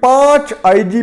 5 IG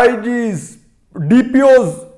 IGs, DPOs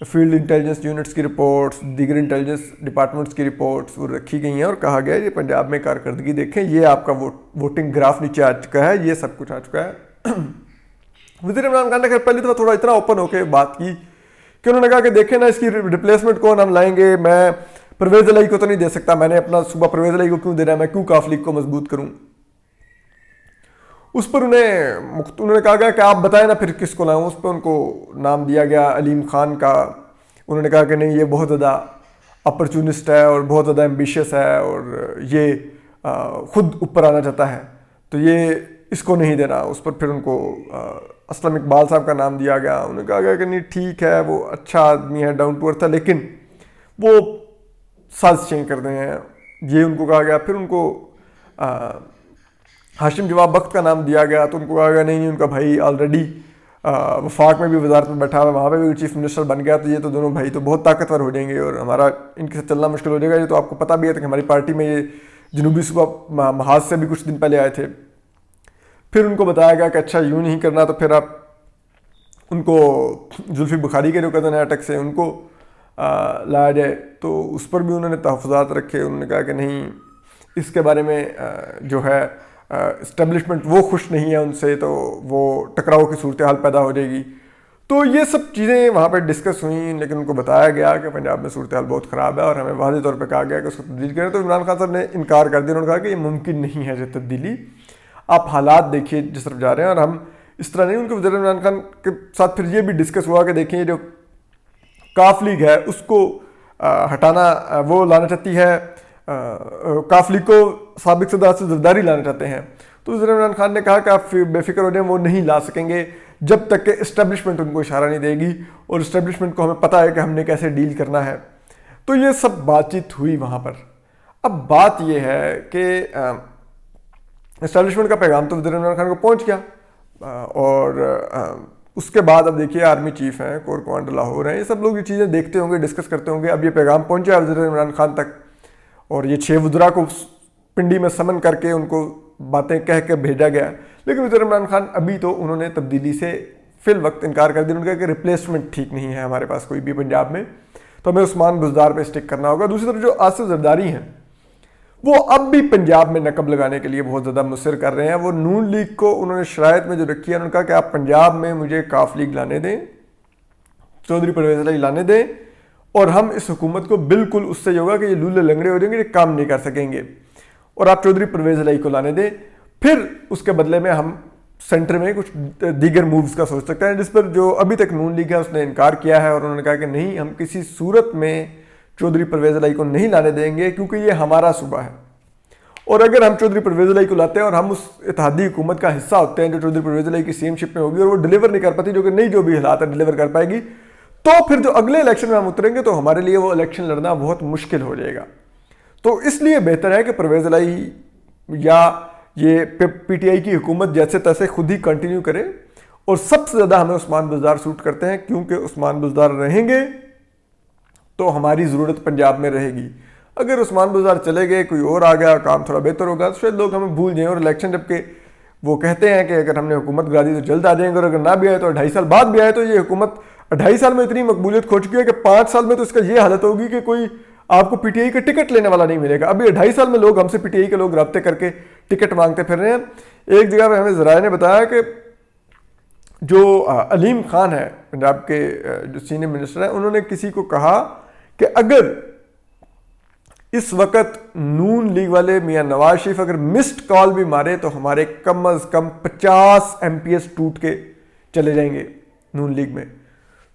field intelligence units کی reports, دیگر intelligence departments کی رپورٹس وہ رکھی گئی ہیں اور کہا گیا یہ پنجاب میں کارکردگی دیکھیں، یہ آپ کا ووٹنگ گراف نیچے آ چکا ہے، یہ سب کچھ آ چکا ہے۔ وزیر عمران خان نے خیر پہلی دفعہ تھوڑا اتنا اوپن ہو کے بات کی کہ انہوں نے کہا کہ دیکھیں نا اس کی ریپلیسمنٹ کون ہم لائیں گے، میں پرویز الہی کو تو نہیں دے سکتا، میں نے اپنا صوبہ پرویز الہی کو کیوں دینا ہے، میں کیوں کاف لیگ کو مضبوط کروں۔ اس پر انہوں نے کہا گیا کہ آپ بتائیں نا پھر کس کو لاؤں، اس پہ ان کو نام دیا گیا علیم خان کا۔ انہوں نے کہا کہ نہیں یہ بہت زیادہ اپرچونسٹ ہے اور بہت زیادہ ایمبیشیس ہے اور یہ خود اوپر آنا چاہتا ہے، تو یہ اس کو نہیں دینا۔ اس پر پھر ان کو اسلم اقبال صاحب کا نام دیا گیا۔ انہوں نے کہا گیا کہ نہیں ٹھیک ہے وہ اچھا آدمی ہے، ڈاؤن ٹو ارتھ ہے، لیکن وہ سازشیں کر رہے ہیں، یہ ان کو کہا گیا۔ پھر ان کو ہاشم جواب بخت کا نام دیا گیا، تو ان کو کہا گیا نہیں ان کا بھائی آلریڈی وفاق میں بھی وزارت میں بیٹھا ہوا ہے، وہاں پہ بھی چیف منسٹر بن گیا، تو یہ تو دونوں بھائی تو بہت طاقتور ہو جائیں گے اور ہمارا ان کے ساتھ چلنا مشکل ہو جائے گا۔ یہ تو آپ کو پتہ بھی ہے کہ ہماری پارٹی میں یہ جنوبی صوبہ محاذ سے بھی کچھ دن پہلے آئے تھے۔ پھر ان کو بتایا گیا کہ اچھا یوں نہیں کرنا، تو پھر آپ ان کو زلفی بخاری کے جو کزن ہے اٹک سے ان کو لایا جائے، تو اس پر بھی انہوں نے تحفظات رکھے۔ انہوں نے کہا کہ نہیں اس کے بارے میں جو ہے اسٹیبلشمنٹ وہ خوش نہیں ہے ان سے، تو وہ ٹکراؤ کی صورتحال پیدا ہو جائے گی۔ تو یہ سب چیزیں وہاں پہ ڈسکس ہوئیں، لیکن ان کو بتایا گیا کہ پنجاب میں صورتحال بہت خراب ہے اور ہمیں واضح طور پہ کہا گیا کہ اس کو تبدیل کریں۔ تو عمران خان صاحب نے انکار کر دیا، انہوں نے کہا کہ یہ ممکن نہیں ہے یہ تبدیلی، آپ حالات دیکھیے جس طرف جا رہے ہیں اور ہم اس طرح نہیں۔ ان کے وزیر عمران خان کے ساتھ پھر یہ بھی ڈسکس ہوا کہ دیکھیں جو کاف لیگ ہے اس کو ہٹانا، وہ لانا چاہتی ہے کاف لیگ کو سابق صدر سے زرداری لانا چاہتے ہیں، تو وزیر عمران خان نے کہا کہ آپ بے فکر ہو جائیں، وہ نہیں لا سکیں گے جب تک کہ اسٹیبلشمنٹ ان کو اشارہ نہیں دے گی، اور اسٹیبلشمنٹ کو ہمیں پتہ ہے کہ ہم نے کیسے ڈیل کرنا ہے۔ تو یہ سب بات چیت ہوئی وہاں پر۔ اب بات یہ ہے کہ اسٹیبلشمنٹ کا پیغام تو وزیر عمران خان کو پہنچ گیا، اور اس کے بعد اب دیکھیے آرمی چیف ہیں، کور کمانڈر لاہور ہیں، یہ سب لوگ یہ چیزیں دیکھتے ہوں گے، ڈسکس کرتے ہوں گے۔ اب یہ پیغام پہنچا وزیر عمران خان تک، اور یہ 6 وزراء کو پنڈی میں سمن کر کے ان کو باتیں کہہ کے بھیجا گیا، لیکن وزیر عمران خان ابھی تو انہوں نے تبدیلی سے فی الوقت انکار کر دیا۔ انہوں نے کہا کہ ریپلیسمنٹ ٹھیک نہیں ہے ہمارے پاس کوئی بھی پنجاب میں، تو ہمیں عثمان بزدار پہ اسٹک کرنا ہوگا۔ دوسری طرف جو آصف زرداری ہیں وہ اب بھی پنجاب میں نقب لگانے کے لیے بہت زیادہ مصر کر رہے ہیں۔ وہ نون لیگ کو انہوں نے شرائط میں جو رکھی ہے، انہوں نے کہا کہ آپ پنجاب میں مجھے کاف لیگ لانے دیں، چودھری پرویز الہی لانے دیں، اور ہم اس حکومت کو بالکل اس سے یہ ہوگا کہ یہ لولے لنگڑے ہو جائیں گے، یہ کام نہیں کر سکیں گے، اور آپ چودھری پرویز الہی کو لانے دیں، پھر اس کے بدلے میں ہم سینٹر میں کچھ دیگر مووز کا سوچ سکتے ہیں، جس پر جو ابھی تک نون لیگ ہے اس نے انکار کیا ہے، اور انہوں نے کہا کہ نہیں ہم کسی صورت میں چودھری پرویز الہی کو نہیں لانے دیں گے، کیونکہ یہ ہمارا صوبہ ہے، اور اگر ہم چودھری پرویز الہی کو لاتے ہیں اور ہم اس اتحادی حکومت کا حصہ ہوتے ہیں جو چودھری پرویز الہی کی سی ایم شپ میں ہوگی، اور وہ ڈیلیور نہیں کر پاتی، جو کہ نہیں جو بھی حالات ہے ڈیلیور کر پائے گی، تو پھر جو اگلے الیکشن میں ہم اتریں گے تو ہمارے لیے وہ الیکشن لڑنا بہت مشکل ہو جائے گا۔ تو اس لیے بہتر ہے کہ پرویز الہی یا یہ پی ٹی آئی کی حکومت جیسے تیسے خود ہی کنٹینیو کرے، اور سب سے زیادہ ہمیں عثمان بزدار سوٹ کرتے ہیں، کیونکہ عثمان بزدار رہیں گے تو ہماری ضرورت پنجاب میں رہے گی۔ اگر عثمان بزدار چلے گئے، کوئی اور آ گیا، کام تھوڑا بہتر ہوگا، تو شاید لوگ ہمیں بھول جائیں، اور الیکشن جبکہ وہ کہتے ہیں کہ اگر ہم نے حکومت گرا دی تو جلد آ جائیں گے، اور اگر نہ بھی آئے تو 2.5 سال بعد بھی آئے، تو یہ حکومت 2.5 سال میں اتنی مقبولیت کھو چکی ہے کہ 5 سال میں تو اس کا یہ حالت ہوگی کہ کوئی آپ کو پی ٹی آئی کا ٹکٹ لینے والا نہیں ملے گا۔ ابھی 2.5 سال میں لوگ ہم سے پی ٹی آئی کے لوگ رابطے کر کے ٹکٹ مانگتے پھر رہے ہیں۔ ایک جگہ پہ ہمیں ذرائع نے بتایا کہ جو علیم خان ہے پنجاب کے جو سینئر منسٹر ہیں، انہوں نے کسی کو کہا کہ اگر اس وقت نون لیگ والے میاں نواز شریف اگر مسڈ کال بھی مارے تو ہمارے کم از کم 50 ایم پی ایس ٹوٹ کے چلے جائیں گے نون لیگ میں۔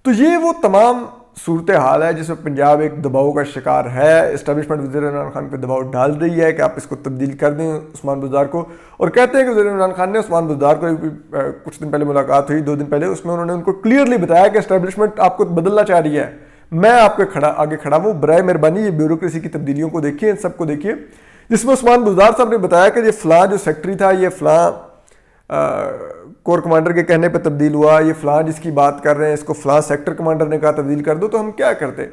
تو یہ وہ تمام صورتحال ہے جس میں پنجاب ایک دباؤ کا شکار ہے۔ اسٹیبلشمنٹ وزیر عمران خان پہ دباؤ ڈال رہی ہے کہ آپ اس کو تبدیل کر دیں عثمان بزدار کو، اور کہتے ہیں کہ وزیر عمران خان نے عثمان بزدار کو کچھ دن پہلے ملاقات ہوئی، 2 دن پہلے، اس میں انہوں نے ان کو کلیئرلی بتایا کہ اسٹیبلشمنٹ آپ کو بدلنا چاہ رہی ہے، میں آپ کے آگے کھڑا ہوں، برائے مہربانی یہ بیوروکریسی کی تبدیلیوں کو دیکھیے، ان سب کو دیکھیے، جس میں عثمان بزدار صاحب نے بتایا کہ یہ فلاں جو سیکٹری تھا یہ فلاں کور کمانڈر کے کہنے پہ تبدیل ہوا، یہ فلاں جس کی بات کر رہے ہیں اس کو فلاں سیکٹر کمانڈر نے کہا تبدیل کر دو، تو ہم کیا کرتے؟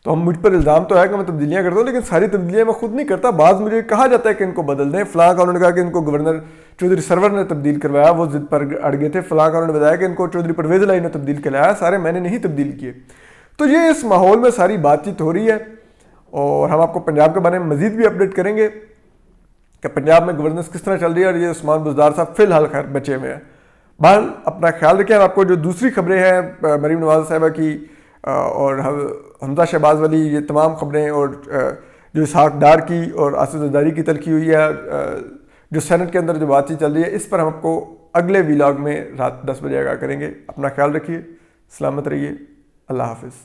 تو ہم مجھ پر الزام تو ہے کہ میں تبدیلیاں کرتا ہوں، لیکن ساری تبدیلیاں میں خود نہیں کرتا، بعض مجھے کہا جاتا ہے کہ ان کو بدل دیں۔ فلاں کا انہوں نے کہا کہ ان کو گورنر چودھری سرور نے تبدیل کروایا، وہ ضد پر اڑ گئے تھے۔ فلاں کا انہوں نے بتایا کہ ان کو چودھری پرویز الہی نے تبدیل کرایا، سارے میں نے نہیں تبدیل کیے۔ تو یہ اس ماحول میں ساری بات چیت ہو رہی ہے، اور ہم آپ کو پنجاب کے بارے میں مزید بھی اپڈیٹ کریں گے کہ پنجاب میں گورننس کس طرح چل رہی ہے، اور یہ عثمان بزدار صاحب فی الحال خیر بچے ہوئے ہیں۔ بہرحال اپنا خیال رکھیں۔ آپ کو جو دوسری خبریں ہیں مریم نواز صاحبہ کی اور حمزہ شہباز والی، یہ تمام خبریں، اور جو اسحاق ڈار کی اور آصف زرداری کی تلخی ہوئی ہے، جو سینٹ کے اندر جو بات چیت چل رہی ہے، اس پر ہم آپ کو اگلے ویلاگ میں رات 10 بجے آگاہ کریں گے۔ اپنا خیال رکھیے، سلامت رہیے، اللہ حافظ۔